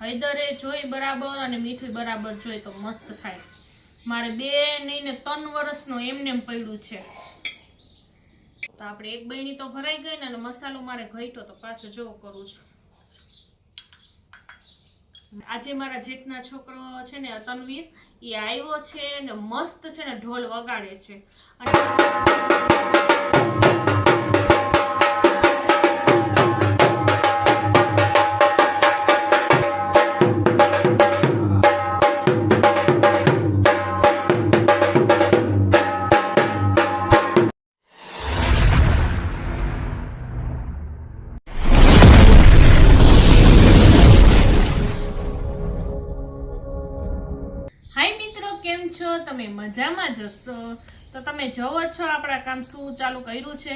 હળદરે જોઈ બરાબર અને મીઠું બરાબર જોઈ તો મસ્ત થાય. મારે 2 નહીં ને 3 વર્ષનો એમને એમ પડ્યું છે. તો આપણે એક બહેણી તો ભરાઈ ગઈ ને અને મસાલો મારે ઘટ્યો તો પાછો જો કરું છું. આજે મારા જેઠના છોકરો છે ને તનવીર એ આવ્યો છે ને મસ્ત છે ને ઢોલ વગાડે છે. હાય મિત્રો, કેમ છો તમે? મજામાં જશો તો તમે જોવો છો આપણા કામ શું ચાલુ કર્યું છે.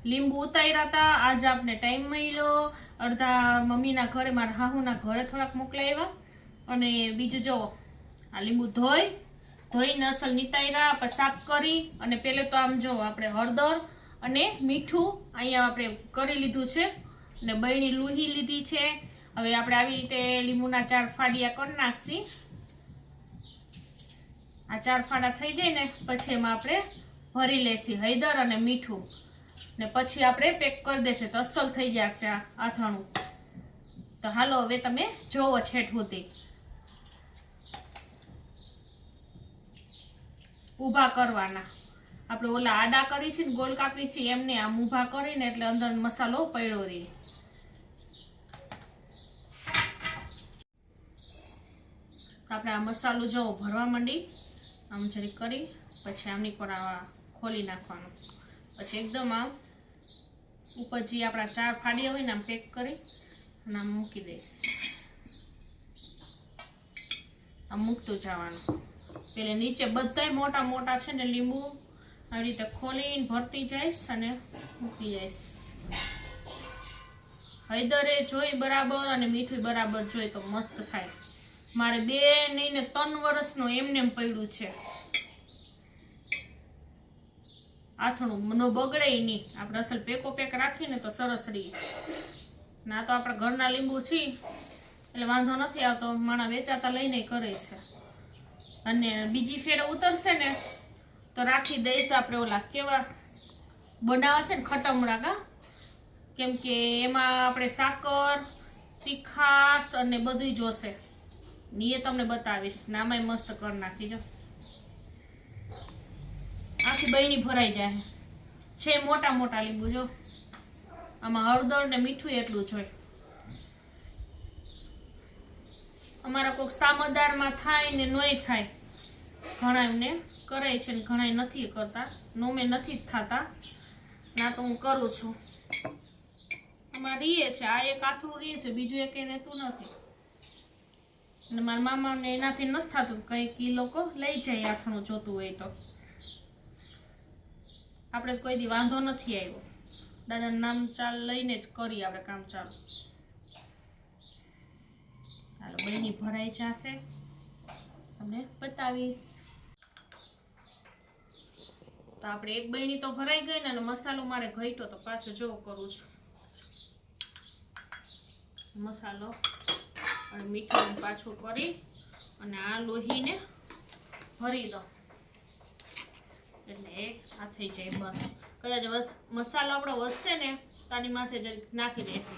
લીંબુ ઉતાર્યા હતા, આજ આપણે ટાઈમ મળ્યો. અડધા મમ્મીના ઘરે, મારા હાહુના ઘરે થોડાક મોકલાવ્યા. અને બીજું જો આ લીંબુ ધોઈને અસલ નીતાર્યા, પછી સાફ કરી અને પેલે તો આમ જો આપણે હળદર અને મીઠું અહીંયા આપણે કરી લીધું છે અને બહેણી લૂહી લીધી છે. હવે આપણે આવી રીતે લીંબુના 4 ફાડિયા કરી નાખશી. આ 4 ફાડા થઈ જાય ને પછી એમાં આપણે ભરી લેશી હળદર અને મીઠું ને પછી આપણે પેક કરી દેશે તો અસલ થઈ જશે આ આથાણું. તો હાલો હવે તમે જોવો છેઠ સુધી. ઊભા કરવાના, આપણે ઓલા આડા કરી છે ને ગોળ કાપી છે એમને આમ ઊભા કરીને એટલે અંદર મસાલો પડ્યો રહે. આપણે આ મસાલો જો ભરવા માંડી આમ જરી કરી પછી આમની પર ખોલી નાખવાનું. પછી એકદમ આમ ઉપર જે આપણા 4 ફાડી હોય ને આમ પેક કરી અને આમ મૂકી દઈશ. આમ મૂકતું જવાનું. પેલે નીચે બધાય મોટા મોટા છે ને લીંબુ આવી રીતે ખોલીને ભરતી જઈશ અને મૂકી જઈશ. હળદરે જોઈ બરાબર અને મીઠું બરાબર જોઈ તો મસ્ત થાય. મારે 2 નહીં ને 3 વર્ષનો એમને એમ પડ્યું છે. આથણું નો બગડે નહીં. આપણે અસલ પેકો પેક રાખીને તો સરસ રહી. ના તો આપણા ઘરના લીંબુ છે એટલે વાંધો નથી આવતો. માણા વેચાતા લઈને કરે છે. અને બીજી ફેરે ઉતરશે ને તો રાખી દઈશ આપણે ઓલા કેવા બનાવા છે ને ખટમડા કા, કેમ કે એમાં આપણે સાકર તીખાસ અને બધું જોશે. એ તમને બતાવીશ. નામાંય મસ્ત કરી નાખીજો. આખી બહેણી ભરાઈ જાય છે. મોટા મોટા લીંબુ જો આમાં હળદર ને મીઠું એટલું જોઈએ. અમારા કોઈક સામદારમાં થાય ને નોય થાય. ઘણા એમને કરે છે ને ઘણા નથી કરતા. નોમે નથી થતા. ના તો હું કરું છું. આમાં રીએ છે. આ એક આથરું રીએ છે, બીજું એક રહેતું નથી. અને મારા મામાને એનાથી નથી થતું. કંઈક ઈ લોકો લઈ જાય આથણું જોતું હોય તો. આપણે કોઈ દી વાંધો નથી આવ્યો. દાદાનું નામ ચાલ લઈને જ કરીએ આપણે કામ ચાલુ. હાલો બહેણી ભરાઈ જશે તમને બતાવીશ. તો આપણે એક બહેણી તો ભરાઈ ગઈ ને અને મસાલો મારે ઘટ્યો તો પાછો જો કરું છું. મસાલો અને મીઠું પાછું કરી અને આ લોહીને ભરી દો એટલે આ થઈ જાય. બસ કદાચ મસાલો આપણો વધશે ને તાની માથે જરીક નાખી દેશે.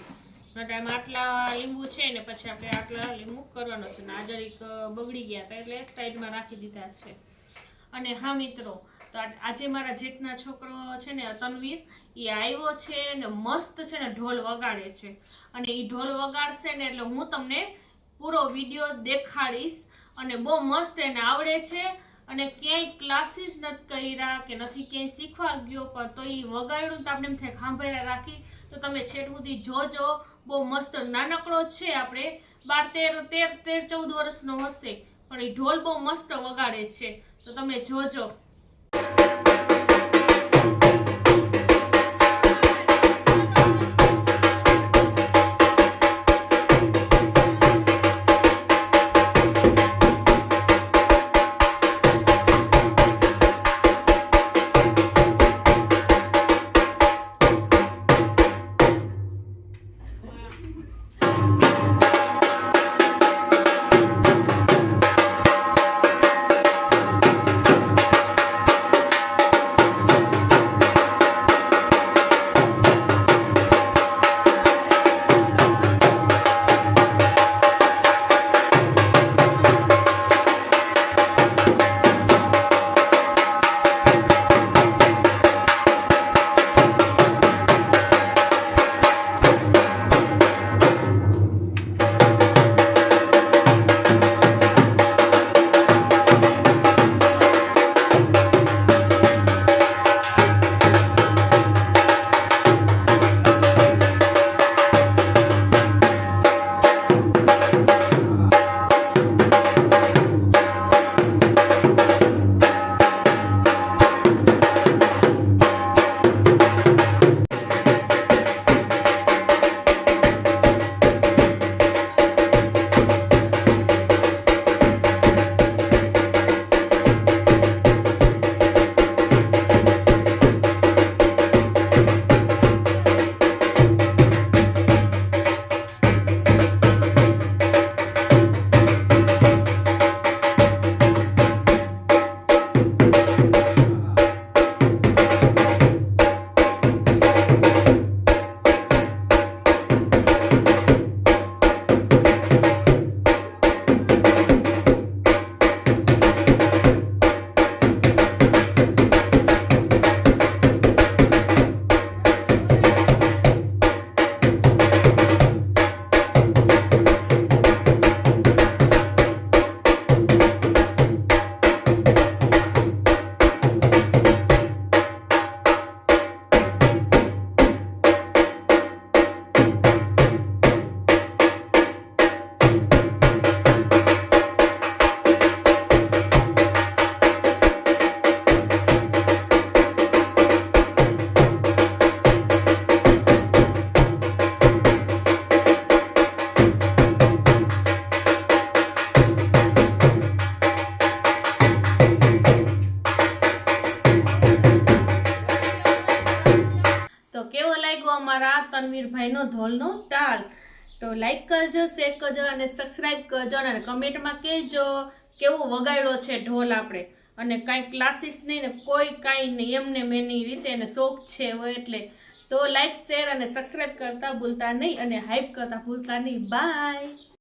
ટાઈમ આટલા લીંબુ છે ને પછી આપણે આટલા લીંબુ કરવાનો છે ને આ જરીક બગડી ગયા હતા એટલે સાઈડમાં રાખી દીધા છે. અને હા મિત્રો, તો આજે મારા જેઠના છોકરો છે ને તનવીર એ આવ્યો છે ને મસ્ત છે ને ઢોલ વગાડે છે. અને એ ઢોલ વગાડશે ને એટલે હું તમને પૂરો વિડીયો દેખાડીશ. અને બહુ મસ્ત એને આવડે છે. અને ક્યાંય ક્લાસીસ નથી કર્યા કે નથી ક્યાંય શીખવા ગયો, પણ તો એ વગાડ્યું તો આપણે એમ થાય સાંભળ્યા રાખી. તો તમે છેટ સુધી જોજો. બહુ મસ્ત નાનકડો છે, આપણે 12, 13, 14 વર્ષનો હશે, પણ એ ઢોલ બહુ મસ્ત વગાડે છે. તો તમે જોજો. તો કેવો લાગ્યો અમારા તનવીરભાઈનો ઢોલનો તાલ? તો લાઈક કરજો, શેર કરજો અને સબસ્ક્રાઈબ કરજો અને કમેન્ટમાં કહેજો કેવું વગાડ્યો છે ઢોલ આપણે. અને કાંઈ ક્લાસીસ નહીં ને કોઈ કાંઈ નહીં, એમને મેની રીતે એને શોખ છે હવે એટલે. તો લાઈક શેર અને સબસ્ક્રાઈબ કરતા ભૂલતા નહીં અને હાઈપ કરતા ભૂલતા નહીં. બાય.